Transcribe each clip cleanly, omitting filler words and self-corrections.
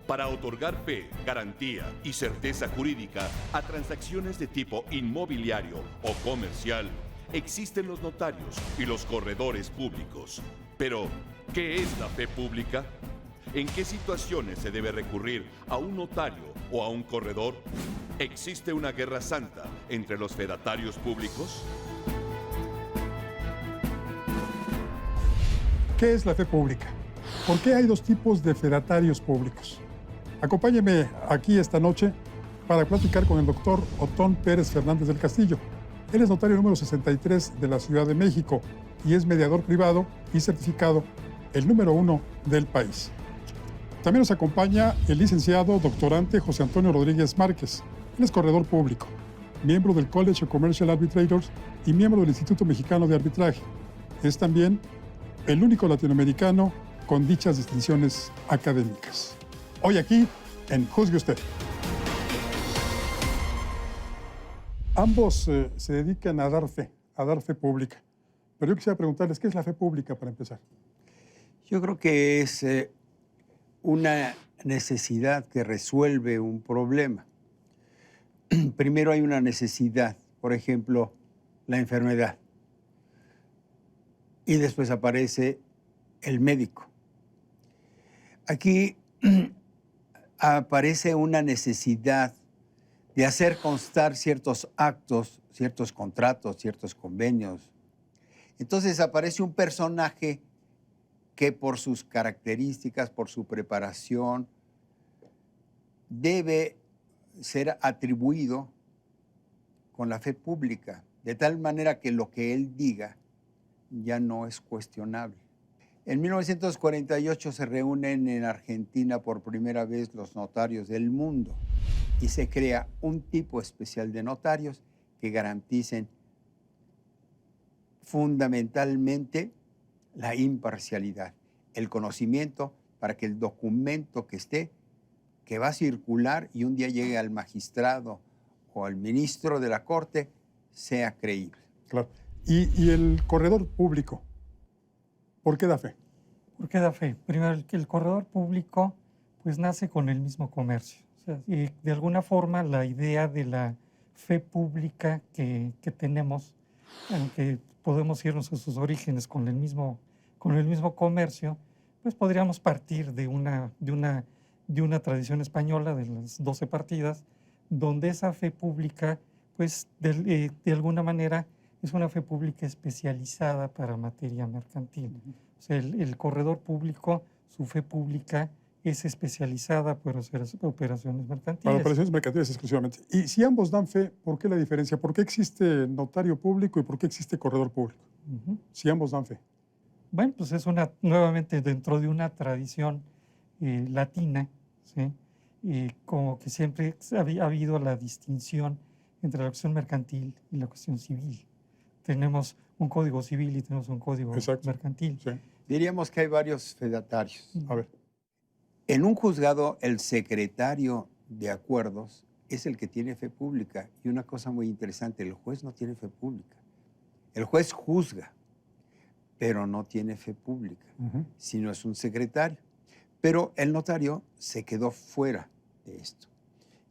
Para otorgar fe, garantía y certeza jurídica a transacciones de tipo inmobiliario o comercial, existen los notarios y los corredores públicos. Pero, ¿qué es la fe pública? ¿En qué situaciones se debe recurrir a un notario o a un corredor? ¿Existe una guerra santa entre los fedatarios públicos? ¿Qué es la fe pública? ¿Por qué hay dos tipos de fedatarios públicos? Acompáñeme aquí esta noche para platicar con el doctor Otón Pérez Fernández del Castillo. Él es notario número 63 de la Ciudad de México y es mediador privado y certificado el número 1 del país. También nos acompaña el licenciado doctorante José Antonio Rodríguez Márquez. Él es corredor público, miembro del College of Commercial Arbitrators y miembro del Instituto Mexicano de Arbitraje. Es también el único latinoamericano con dichas distinciones académicas. Hoy aquí en Juzgue Usted. Ambos se dedican a dar fe pública. Pero yo quisiera preguntarles, ¿qué es la fe pública para empezar? Yo creo que es una necesidad que resuelve un problema. Primero hay una necesidad, por ejemplo, la enfermedad. Y después aparece el médico. Aquí aparece una necesidad de hacer constar ciertos actos, ciertos contratos, ciertos convenios. Entonces aparece un personaje que por sus características, por su preparación, debe ser atribuido con la fe pública, de tal manera que lo que él diga ya no es cuestionable. En 1948 se reúnen en Argentina por primera vez los notarios del mundo y se crea un tipo especial de notarios que garanticen fundamentalmente la imparcialidad, el conocimiento para que el documento que va a circular y un día llegue al magistrado o al ministro de la Corte, sea creíble. Claro. ¿Y el corredor público? ¿Por qué da fe? ¿Por qué da fe? Primero, que el corredor público pues nace con el mismo comercio. O sea, y de alguna forma la idea de la fe pública que tenemos, aunque podemos irnos a sus orígenes con el mismo comercio, pues podríamos partir de una tradición española de las 12 partidas, donde esa fe pública, pues de alguna manera, es una fe pública especializada para materia mercantil. O sea, el corredor público, su fe pública es especializada para hacer operaciones mercantiles. Para operaciones mercantiles exclusivamente. Y si ambos dan fe, ¿por qué la diferencia? ¿Por qué existe notario público y por qué existe corredor público? Si ambos dan fe. Bueno, pues es nuevamente dentro de una tradición latina, ¿sí? Como que siempre ha habido la distinción entre la cuestión mercantil y la cuestión civil. Tenemos un código civil y tenemos un código mercantil. Sí. Diríamos que hay varios fedatarios. A ver. En un juzgado, el secretario de acuerdos es el que tiene fe pública. Y una cosa muy interesante, el juez no tiene fe pública. El juez juzga, pero no tiene fe pública, sino es un secretario. Pero el notario se quedó fuera de esto.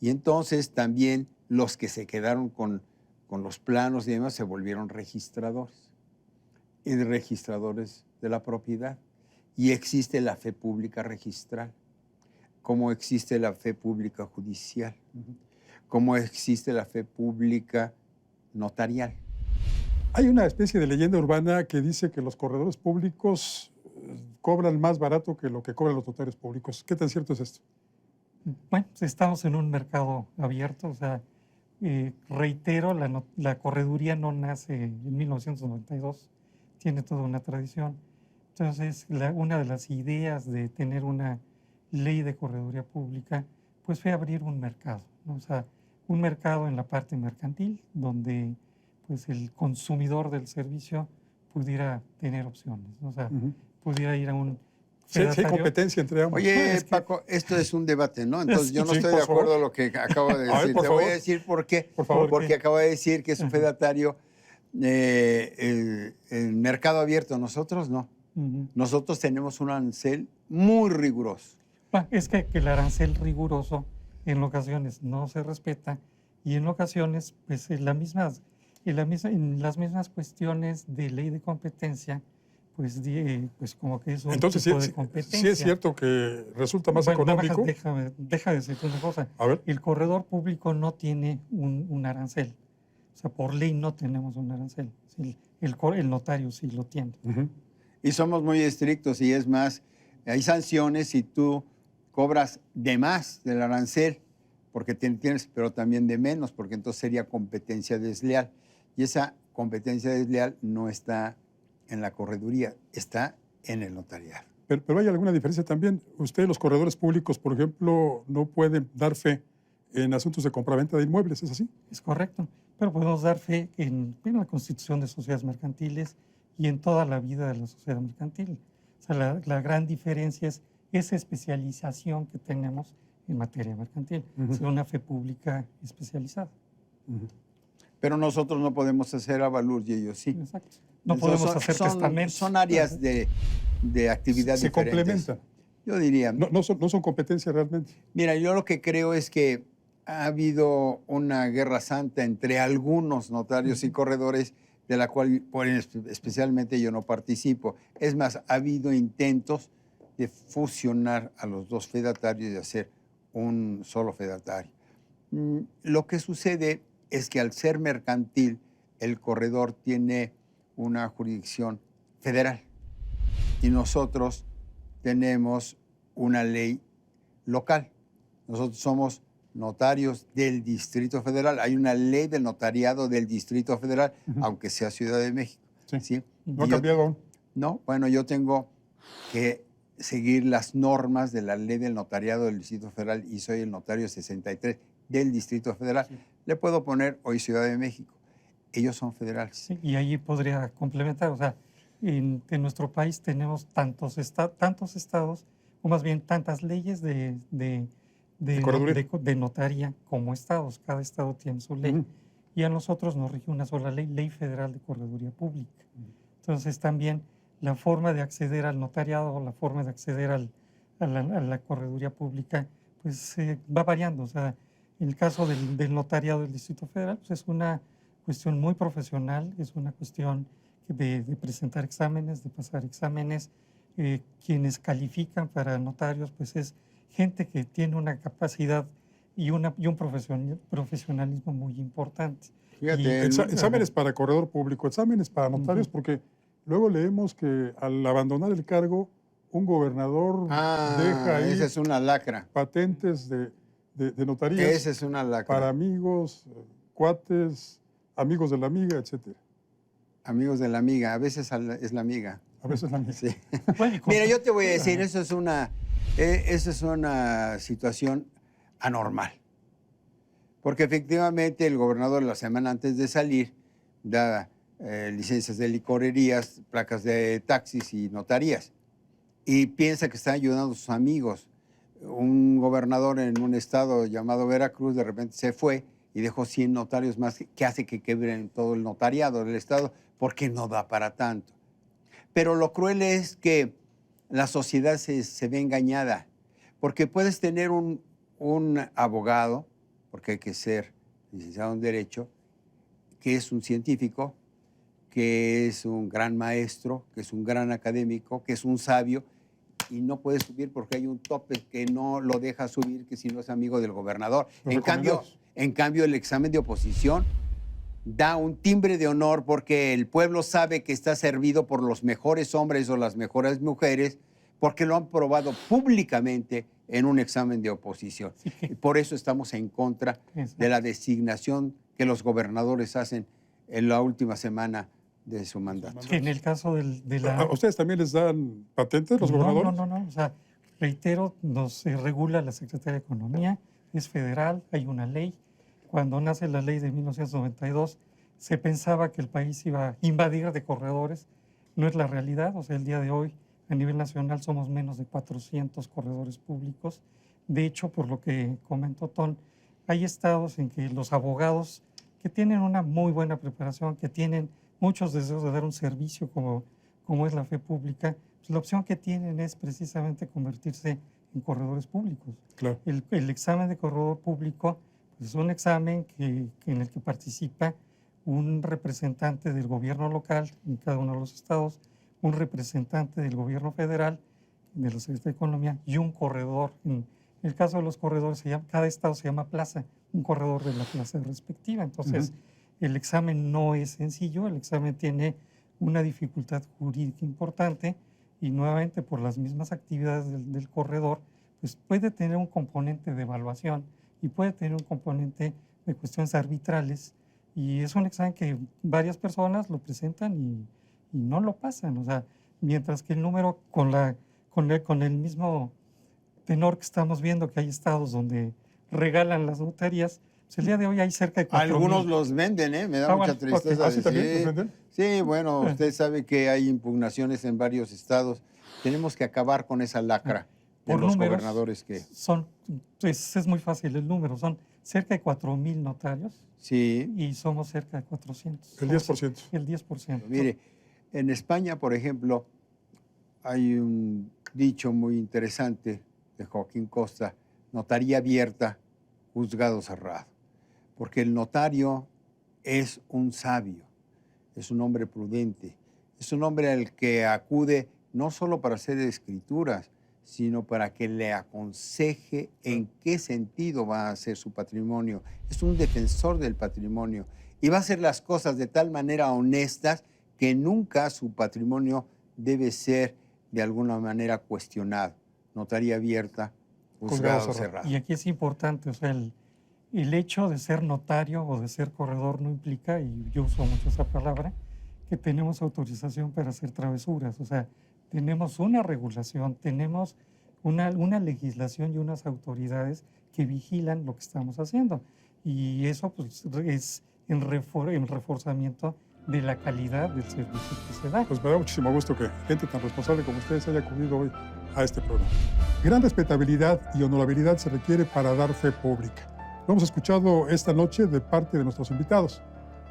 Y entonces también los que se quedaron con los planos y demás se volvieron registradores. Y registradores de la propiedad. Y existe la fe pública registral, como existe la fe pública judicial, como existe la fe pública notarial. Hay una especie de leyenda urbana que dice que los corredores públicos cobran más barato que lo que cobran los notarios públicos. ¿Qué tan cierto es esto? Bueno, estamos en un mercado abierto. O sea, reitero, la correduría no nace en 1992, tiene toda una tradición. Entonces, una de las ideas de tener una ley de correduría pública, pues fue abrir un mercado, ¿no? O sea, un mercado en la parte mercantil, donde pues el consumidor del servicio pudiera tener opciones, ¿no? O sea, pudiera ir a un fedatario. Sí, hay competencia entre ambos. Oye, Paco, esto es un debate, ¿no? Entonces yo no estoy de acuerdo a lo que acabo de decir. Ver, Te voy a decir por qué. Por favor. Porque acabo de decir que es un fedatario el mercado abierto. Nosotros no. Nosotros tenemos un arancel muy riguroso. Es que el arancel riguroso en ocasiones no se respeta y en ocasiones, pues en las mismas cuestiones de ley de competencia, pues como que es un Entonces, tipo de sí competencia. es cierto que resulta más Bueno, económico. Déjame decirte una cosa. A ver. El corredor público no tiene un arancel. O sea, por ley no tenemos un arancel. El notario sí lo tiene. Ujú. Y somos muy estrictos y es más, hay sanciones si tú cobras de más del arancel, porque tienes, pero también de menos, porque entonces sería competencia desleal. Y esa competencia desleal no está en la correduría, está en el notariado. Pero hay alguna diferencia también. Ustedes, los corredores públicos, por ejemplo, no pueden dar fe en asuntos de compraventa de inmuebles, ¿es así? Es correcto. Pero podemos dar fe en la constitución de sociedades mercantiles y en toda la vida de la sociedad mercantil. O sea, la gran diferencia es esa especialización que tenemos en materia mercantil. Ujú. Es una fe pública especializada. Ujú. Pero nosotros no podemos hacer avalúos y ellos sí. Exacto. No Entonces, podemos hacer testamentos. Son áreas de actividad Se diferentes. complementan. Yo diría, No son competencias realmente. mira, yo lo que creo es que ha habido una guerra santa entre algunos notarios y corredores, de la cual especialmente yo no participo. Es más, ha habido intentos de fusionar a los dos fedatarios y hacer un solo fedatario. Lo que sucede es que al ser mercantil, el corredor tiene una jurisdicción federal y nosotros tenemos una ley local. Nosotros somos notarios del Distrito Federal. Hay una ley del notariado del Distrito Federal, Ujú. aunque sea Ciudad de México. Sí. ¿Sí? No ha Y yo- cambiado aún. No, bueno, yo tengo que seguir las normas de la ley del notariado del Distrito Federal y soy el notario 63 del Distrito Federal. Sí. Le puedo poner hoy Ciudad de México. Ellos son federales. Sí, y ahí podría complementar. O sea, en nuestro país tenemos tantos estados, o más bien tantas leyes de correduría. notaría como estados. Cada estado tiene su ley. Ujú. Y a nosotros nos rige una sola ley, Ley Federal de Correduría Pública. Entonces también la forma de acceder al notariado o la forma de acceder a la correduría pública pues va variando. O sea, en el caso del notariado del Distrito Federal pues es una cuestión muy profesional, es una cuestión de presentar exámenes, de pasar exámenes. Quienes califican para notarios pues es gente que tiene una capacidad y un profesionalismo muy importante. Fíjate, Exámenes para corredor público, exámenes para notarios, porque luego leemos que al abandonar el cargo, un gobernador deja ahí esa es una lacra. patentes de notarías Esa es una lacra. para amigos, cuates, amigos de la amiga, etcétera. Amigos de la amiga, a veces es la amiga. A veces la amiga. Sí. Bueno, y Mira, yo te voy a decir, eso es una situación anormal. Porque efectivamente el gobernador la semana antes de salir da licencias de licorerías, placas de taxis y notarías. Y piensa que está ayudando a sus amigos. Un gobernador en un estado llamado Veracruz de repente se fue y dejó 100 notarios más que hace que quebren todo el notariado del estado porque no da para tanto. Pero lo cruel es que la sociedad se ve engañada, porque puedes tener un abogado, porque hay que ser licenciado en Derecho, que es un científico, que es un gran maestro, que es un gran académico, que es un sabio, y no puede subir porque hay un tope que no lo deja subir, que si no es amigo del gobernador. Los En cambio, el examen de oposición da un timbre de honor porque el pueblo sabe que está servido por los mejores hombres o las mejores mujeres porque lo han probado públicamente en un examen de oposición. Sí, Y por eso estamos en contra de la designación que los gobernadores hacen en la última semana de su mandato. que en el caso de la... ¿A ustedes también les dan patentes los gobernadores? No. O sea, reitero, nos regula la Secretaría de Economía, es federal, hay una ley. Cuando nace la ley de 1992, se pensaba que el país iba a invadir de corredores. No es la realidad. O sea, el día de hoy, a nivel nacional, somos menos de 400 corredores públicos. De hecho, por lo que comentó Ton, hay estados en que los abogados que tienen una muy buena preparación, que tienen muchos deseos de dar un servicio como es la fe pública, pues la opción que tienen es precisamente convertirse en corredores públicos. Claro. El examen de corredor público pues, es un examen en el que participa un representante del gobierno local en cada uno de los estados, un representante del gobierno federal, de la Secretaría de Economía, y un corredor. En el caso de los corredores, cada estado se llama plaza, un corredor de la plaza respectiva. Entonces, el examen no es sencillo, el examen tiene una dificultad jurídica importante y nuevamente por las mismas actividades del corredor, pues puede tener un componente de evaluación y puede tener un componente de cuestiones arbitrales, y es un examen que varias personas lo presentan y no lo pasan. O sea, mientras que el número con el mismo tenor que estamos viendo, que hay estados donde regalan las notarías, pues el día de hoy hay cerca de 4,000. Algunos los venden, ¿eh? Me da mucha tristeza. ¿Ah, sí también los venden? Sí, bueno, usted sabe que hay impugnaciones en varios estados. Tenemos que acabar con esa lacra de Por los números, gobernadores que... es muy fácil el número, son cerca de 4,000 notarios. Sí. Y somos cerca de 400. El 10%. El 10%. Mire, en España, por ejemplo, hay un dicho muy interesante de Joaquín Costa: notaría abierta, juzgado cerrado. Porque el notario es un sabio, es un hombre prudente, es un hombre al que acude no solo para hacer escrituras, sino para que le aconseje en qué sentido va a hacer su patrimonio. Es un defensor del patrimonio y va a hacer las cosas de tal manera honestas que nunca su patrimonio debe ser de alguna manera cuestionado. Notaría abierta, juzgado cerrado. Y aquí es importante, o sea, el hecho de ser notario o de ser corredor no implica, y yo uso mucho esa palabra, que tenemos autorización para hacer travesuras. O sea, tenemos una regulación, tenemos una legislación y unas autoridades que vigilan lo que estamos haciendo. Y eso pues, es en reforzamiento de la calidad del servicio que se da. Pues me da muchísimo gusto que gente tan responsable como ustedes haya acudido hoy a este programa. Gran respetabilidad y honorabilidad se requiere para dar fe pública. Lo hemos escuchado esta noche de parte de nuestros invitados.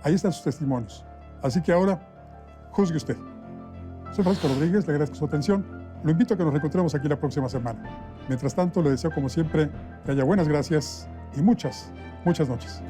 Ahí están sus testimonios. Así que ahora, juzgue usted. Soy Francisco Rodríguez, le agradezco su atención. Lo invito a que nos reencontremos aquí la próxima semana. Mientras tanto, le deseo como siempre que haya buenas gracias y muchas, muchas noches.